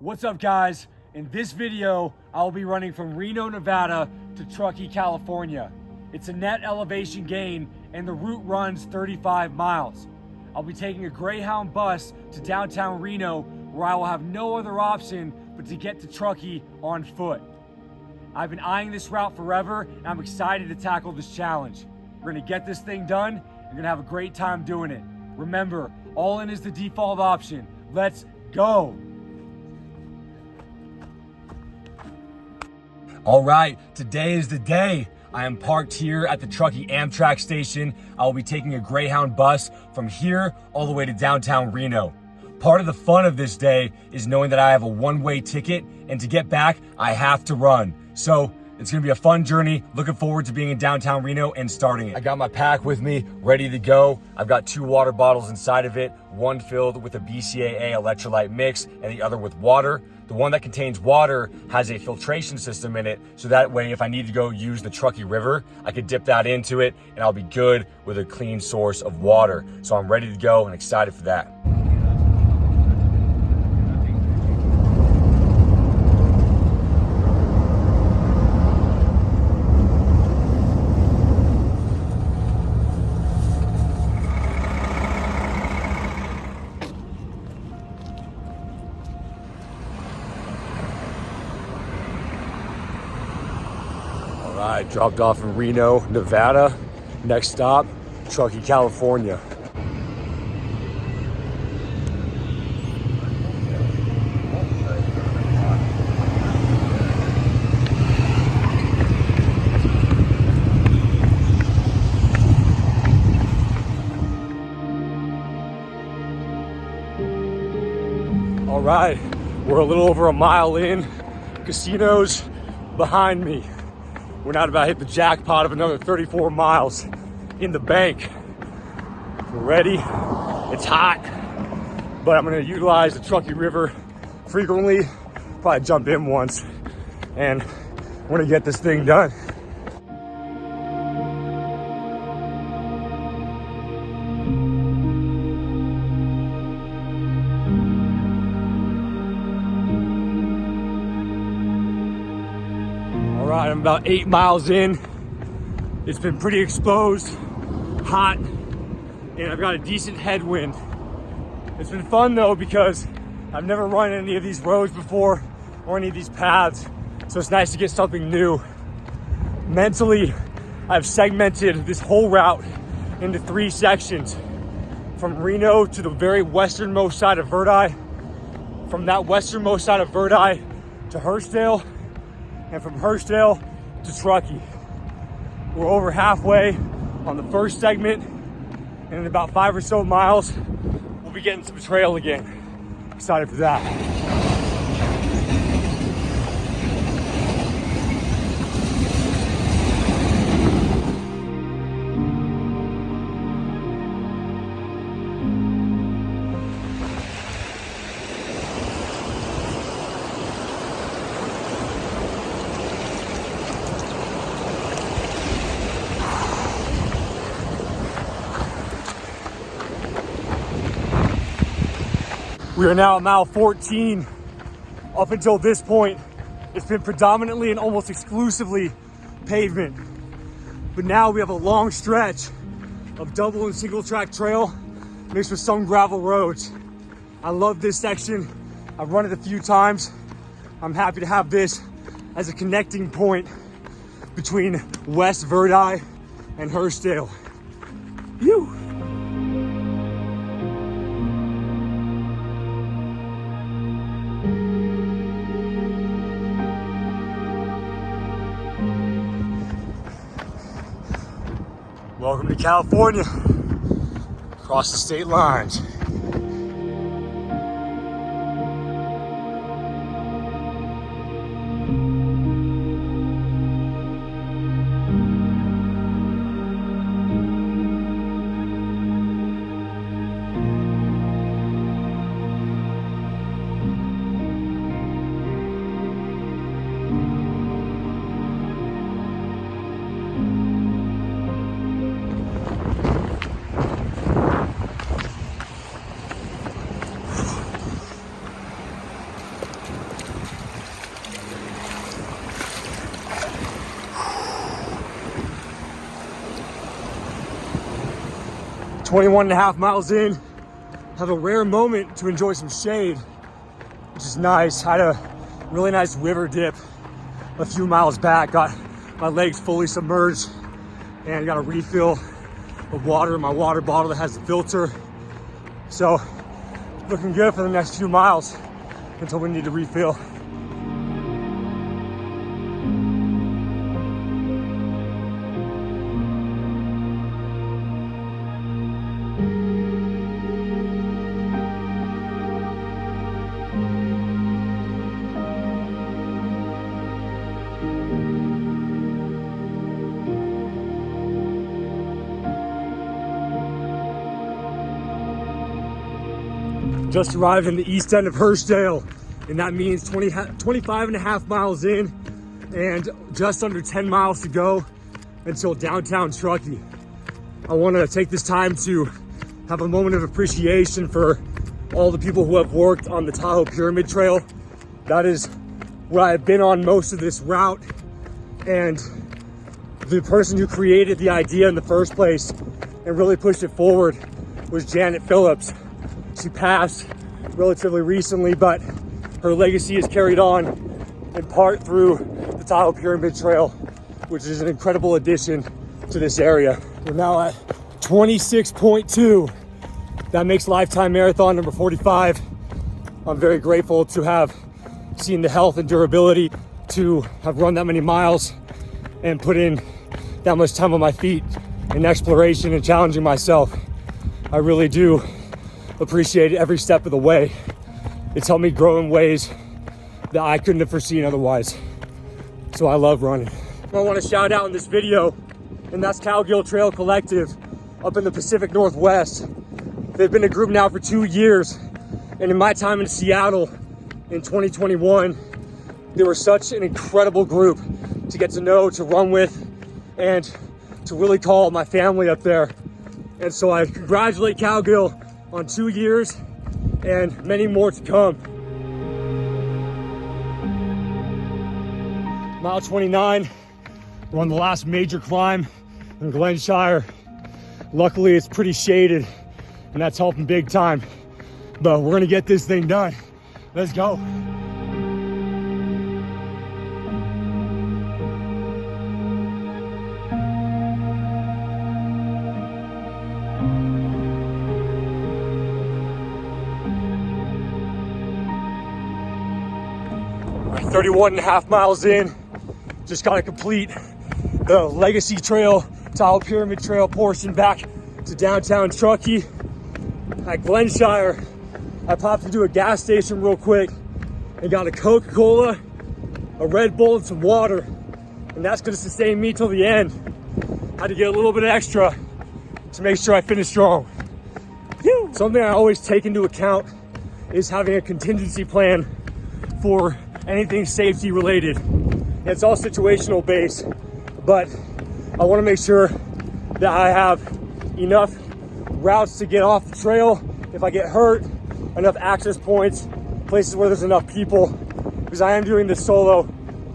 What's up, guys? In this video, I'll be running from Reno, Nevada to Truckee, California. It's a net elevation gain and the route runs 35 miles. I'll be taking a Greyhound bus to downtown Reno where I will have no other option but to get to Truckee on foot. I've been eyeing this route forever and I'm excited to tackle this challenge. We're gonna get this thing done. You're gonna have a great time doing it. Remember, all in is the default option. Let's go. All right, today is the day. I am parked here at the Truckee Amtrak station. I will be taking a Greyhound bus from here all the way to downtown Reno. Part of the fun of this day is knowing that I have a one-way ticket, and to get back, I have to run. So it's gonna be a fun journey. Looking forward to being in downtown Reno and starting it. I got my pack with me, ready to go. I've got 2 water bottles inside of it, one filled with a BCAA electrolyte mix and the other with water. The one that contains water has a filtration system in it, so that way if I need to go use the Truckee River, I could dip that into it and I'll be good with a clean source of water. So I'm ready to go and excited for that. All right, dropped off in Reno, Nevada. Next stop, Truckee, California. All right, we're a little over a mile in. Casinos behind me. We're not about to hit the jackpot of another 34 miles in the bank. We're ready. It's hot, but I'm gonna utilize the Truckee River frequently. Probably jump in once, and we're gonna get this thing done. All right, I'm about 8 miles in. It's been pretty exposed, hot, and I've got a decent headwind. It's been fun though because I've never run any of these roads before or any of these paths, so it's nice to get something new. Mentally, I've segmented this whole route into 3 sections. From Reno to the very westernmost side of Verdi, from that westernmost side of Verdi to Hurstdale, and from Hurstdale to Truckee. We're over halfway on the first segment, and in about 5 or so miles, we'll be getting to the trail again. Excited for that. We are now at mile 14. Up until this point, it's been predominantly and almost exclusively pavement. But now we have a long stretch of double and single track trail mixed with some gravel roads. I love this section. I've run it a few times. I'm happy to have this as a connecting point between West Verdi and Hurstdale. Phew. Welcome to California, across the state lines. 21 and a half miles in, have a rare moment to enjoy some shade, which is nice. Had a really nice river dip a few miles back, got my legs fully submerged, and got a refill of water in my water bottle that has the filter. So looking good for the next few miles until we need to refill. Just arrived in the east end of Hurstdale, and that means 25 and a half miles in and just under 10 miles to go until downtown Truckee. I want to take this time to have a moment of appreciation for all the people who have worked on the Tahoe Pyramid Trail. That is where I've been on most of this route, and the person who created the idea in the first place and really pushed it forward was Janet Phillips. She passed relatively recently, but her legacy is carried on in part through the Tahoe Pyramid Trail, which is an incredible addition to this area. We're now at 26.2. That makes lifetime marathon number 45. I'm very grateful to have seen the health and durability to have run that many miles and put in that much time on my feet in exploration and challenging myself. I really do appreciate every step of the way. It's helped me grow in ways that I couldn't have foreseen otherwise. So I love running. I want to shout out in this video, and that's Cowgill Trail Collective up in the Pacific Northwest. They've been a group now for 2 years, and in my time in Seattle in 2021, they were such an incredible group to get to know, to run with, and to really call my family up there. And so I congratulate Cowgill on 2 years and many more to come. Mile 29, we're on the last major climb in Glenshire. Luckily it's pretty shaded and that's helping big time, but we're gonna get this thing done. Let's go. All right, 31 and a half miles in, just gotta complete the Legacy Trail, Tahoe Pyramid Trail portion back to downtown Truckee. At Glenshire, I popped into a gas station real quick and got a Coca-Cola, a Red Bull, and some water. And that's gonna sustain me till the end. Had to get a little bit extra to make sure I finish strong. Something I always take into account is having a contingency plan for anything safety related. It's all situational based, but I wanna make sure that I have enough routes to get off the trail if I get hurt, enough access points, places where there's enough people, because I am doing this solo.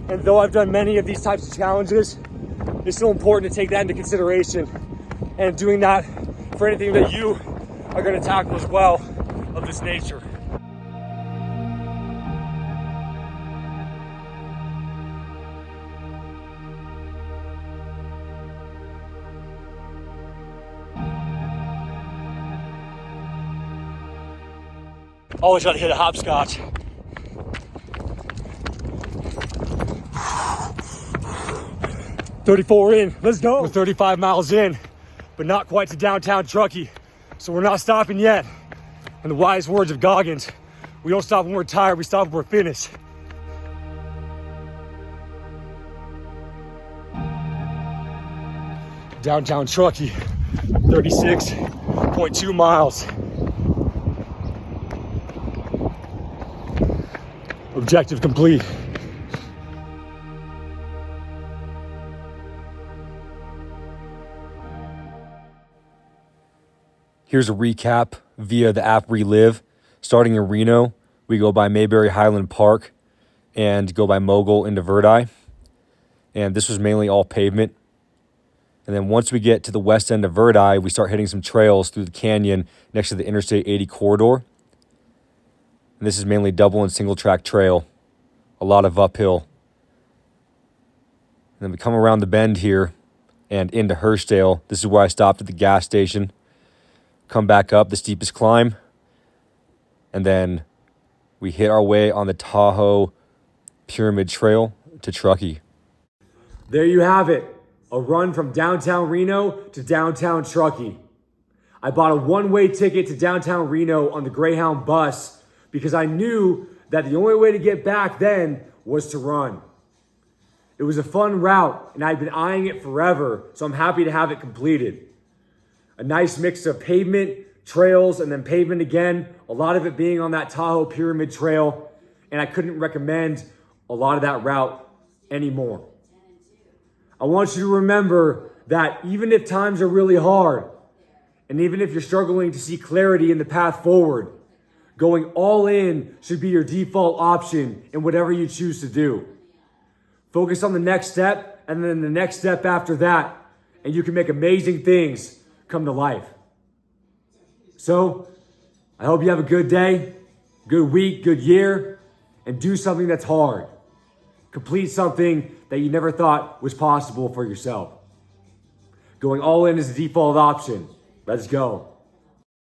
And though I've done many of these types of challenges, it's still important to take that into consideration, and doing that for anything that you are going to tackle as well of this nature. Always got to hit a hopscotch. $34 in, let's go. We're 35 miles in, but not quite to downtown Truckee. So we're not stopping yet. In the wise words of Goggins, we don't stop when we're tired, we stop when we're finished. Downtown Truckee, 36.2 miles. Objective complete. Here's a recap via the app Relive. Starting in Reno, we go by Mayberry Highland Park and go by Mogul into Verdi. And this was mainly all pavement. And then once we get to the west end of Verdi, we start hitting some trails through the canyon next to the Interstate 80 corridor. And this is mainly double and single track trail, a lot of uphill. And then we come around the bend here and into Hurstdale. This is where I stopped at the gas station. Come back up the steepest climb. And then we hit our way on the Tahoe Pyramid Trail to Truckee. There you have it. A run from downtown Reno to downtown Truckee. I bought a one-way ticket to downtown Reno on the Greyhound Bus because I knew that the only way to get back then was to run. It was a fun route, and I'd been eyeing it forever, so I'm happy to have it completed. A nice mix of pavement, trails, and then pavement again, a lot of it being on that Tahoe Pyramid Trail, and I couldn't recommend a lot of that route anymore. I want you to remember that even if times are really hard, and even if you're struggling to see clarity in the path forward, going all in should be your default option in whatever you choose to do. Focus on the next step, and then the next step after that, and you can make amazing things come to life. So, I hope you have a good day, good week, good year, and do something that's hard. Complete something that you never thought was possible for yourself. Going all in is the default option. Let's go.